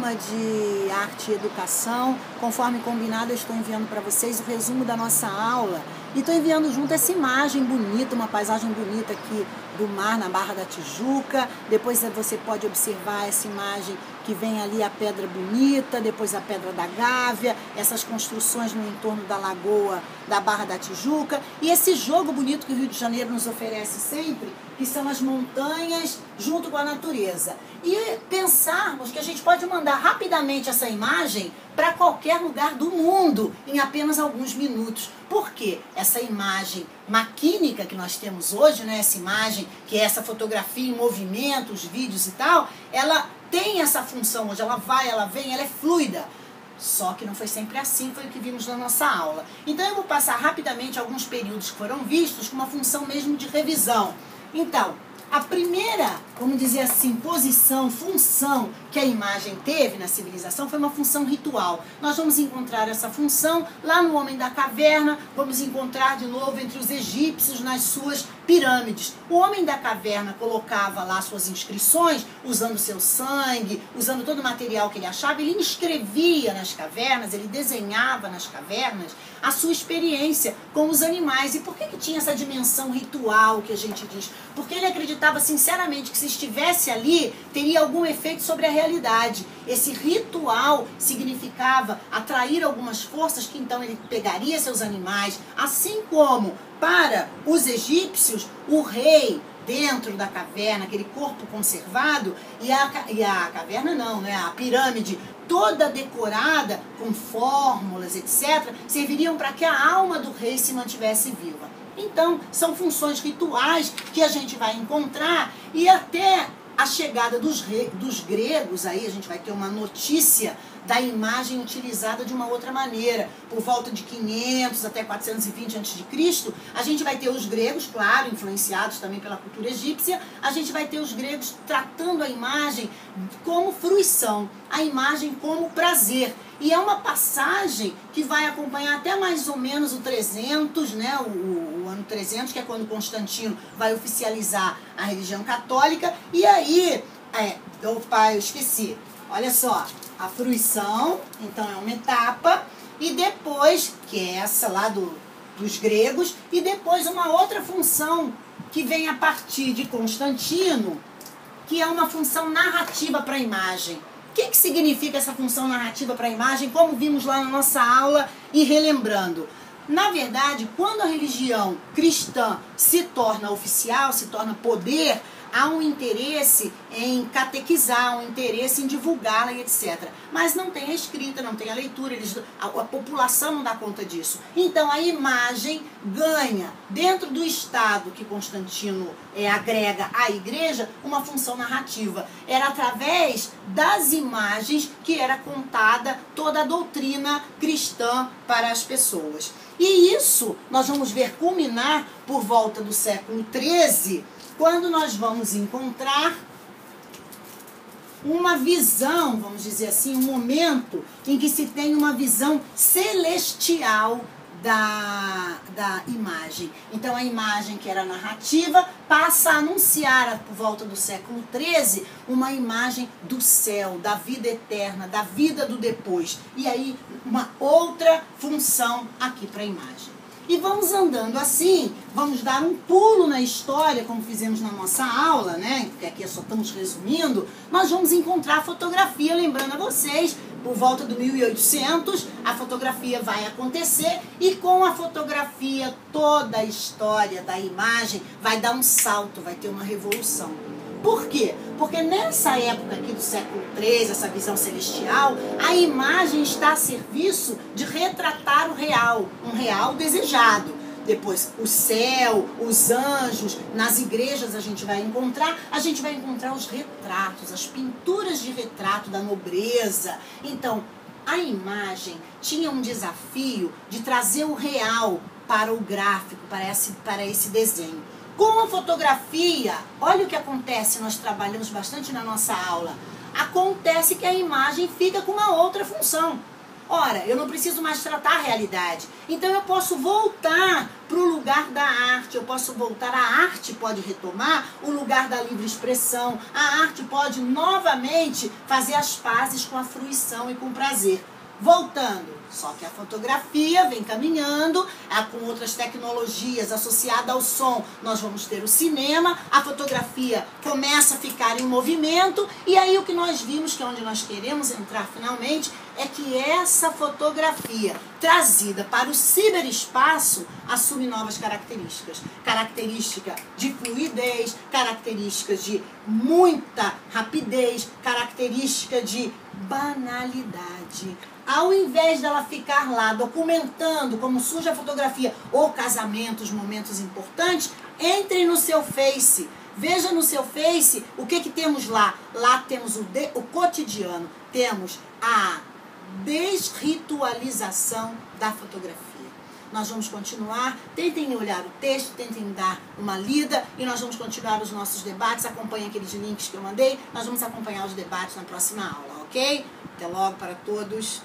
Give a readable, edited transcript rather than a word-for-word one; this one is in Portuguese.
turma de arte e educação. Conforme combinado, eu estou enviando para vocês o resumo da nossa aula. E estou enviando junto essa imagem bonita, uma paisagem bonita aqui do mar na Barra da Tijuca. Depois você pode observar essa imagem que vem ali a Pedra Bonita, depois a Pedra da Gávea, essas construções no entorno da lagoa da Barra da Tijuca. E esse jogo bonito que o Rio de Janeiro nos oferece sempre, que são as montanhas junto com a natureza. E pensarmos que a gente pode mandar rapidamente essa imagem para qualquer lugar do mundo em apenas alguns minutos. Por quê? Essa imagem maquínica que nós temos hoje, né, essa imagem, que é essa fotografia em movimento, os vídeos e tal, ela tem essa função hoje, ela vai, ela vem, ela é fluida. Só que não foi sempre assim, foi o que vimos na nossa aula. Então eu vou passar rapidamente alguns períodos que foram vistos com uma função mesmo de revisão. Então, a primeira, vamos dizer assim, posição, função que a imagem teve na civilização foi uma função ritual. Nós vamos encontrar essa função lá no Homem da Caverna, vamos encontrar de novo entre os egípcios nas suas pirâmides. O Homem da Caverna colocava lá suas inscrições, usando seu sangue, usando todo o material que ele achava, ele inscrevia nas cavernas, ele desenhava nas cavernas a sua experiência com os animais. E por que tinha essa dimensão ritual que a gente diz? Porque ele acreditava sinceramente que se estivesse ali, teria algum efeito sobre a realidade. Esse ritual significava atrair algumas forças que então ele pegaria seus animais, assim como para os egípcios, o rei dentro da caverna, aquele corpo conservado, e a caverna não, né? A pirâmide toda decorada com fórmulas, etc., serviriam para que a alma do rei se mantivesse viva. Então, são funções rituais que a gente vai encontrar, e até a chegada dos gregos, aí a gente vai ter uma notícia da imagem utilizada de uma outra maneira. Por volta de 500 até 420 a.C., a gente vai ter os gregos, claro, influenciados também pela cultura egípcia, a gente vai ter os gregos tratando a imagem como fruição, a imagem como prazer. E é uma passagem que vai acompanhar até mais ou menos o 300, né, o ano 300, que é quando Constantino vai oficializar a religião católica. E aí, eu esqueci, olha só, a fruição, então é uma etapa, e depois, que é essa lá dos gregos, e depois uma outra função que vem a partir de Constantino, que é uma função narrativa para a imagem. O que significa essa função narrativa para a imagem, como vimos lá na nossa aula e relembrando? Na verdade, quando a religião cristã se torna oficial, se torna poder, há um interesse em catequizar, um interesse em divulgá-la e etc. Mas não tem a escrita, não tem a leitura, a população não dá conta disso. Então a imagem ganha, dentro do Estado que Constantino agrega à igreja, uma função narrativa. Era através das imagens que era contada toda a doutrina cristã para as pessoas. E isso nós vamos ver culminar por volta do século XIII, quando nós vamos encontrar uma visão, vamos dizer assim, um momento em que se tem uma visão celestial da imagem. Então a imagem que era narrativa passa a anunciar, por volta do século XIII, uma imagem do céu, da vida eterna, da vida do depois. E aí uma outra função aqui para a imagem. E vamos andando assim, vamos dar um pulo na história, como fizemos na nossa aula, né? Porque aqui só estamos resumindo. Nós vamos encontrar a fotografia, lembrando a vocês, por volta do 1800, a fotografia vai acontecer, e com a fotografia toda a história da imagem vai dar um salto, vai ter uma revolução. Por quê? Porque nessa época aqui do século XIII, essa visão celestial, a imagem está a serviço de retratar o real, um real desejado. Depois, o céu, os anjos, nas igrejas a gente vai encontrar os retratos, as pinturas de retrato da nobreza. Então, a imagem tinha um desafio de trazer o real para o gráfico, para esse desenho. Com a fotografia, olha o que acontece, nós trabalhamos bastante na nossa aula. Acontece que a imagem fica com uma outra função. Ora, eu não preciso mais tratar a realidade. Então eu posso voltar para o lugar da arte, eu posso voltar, a arte pode retomar o lugar da livre expressão, a arte pode novamente fazer as pazes com a fruição e com o prazer. Voltando, só que a fotografia vem caminhando, com outras tecnologias associadas ao som, nós vamos ter o cinema, a fotografia começa a ficar em movimento, e aí o que nós vimos, que é onde nós queremos entrar finalmente, é que essa fotografia trazida para o ciberespaço assume novas características. Característica de fluidez, características de muita rapidez, característica de banalidade. Ao invés dela ficar lá documentando como surge a fotografia, ou casamentos, momentos importantes, entre no seu Face. Veja no seu Face o que temos lá. Lá temos o cotidiano, temos a desritualização da fotografia. Nós vamos continuar, tentem olhar o texto, tentem dar uma lida e nós vamos continuar os nossos debates. Acompanhem aqueles links que eu mandei, nós vamos acompanhar os debates na próxima aula, ok? Até logo para todos.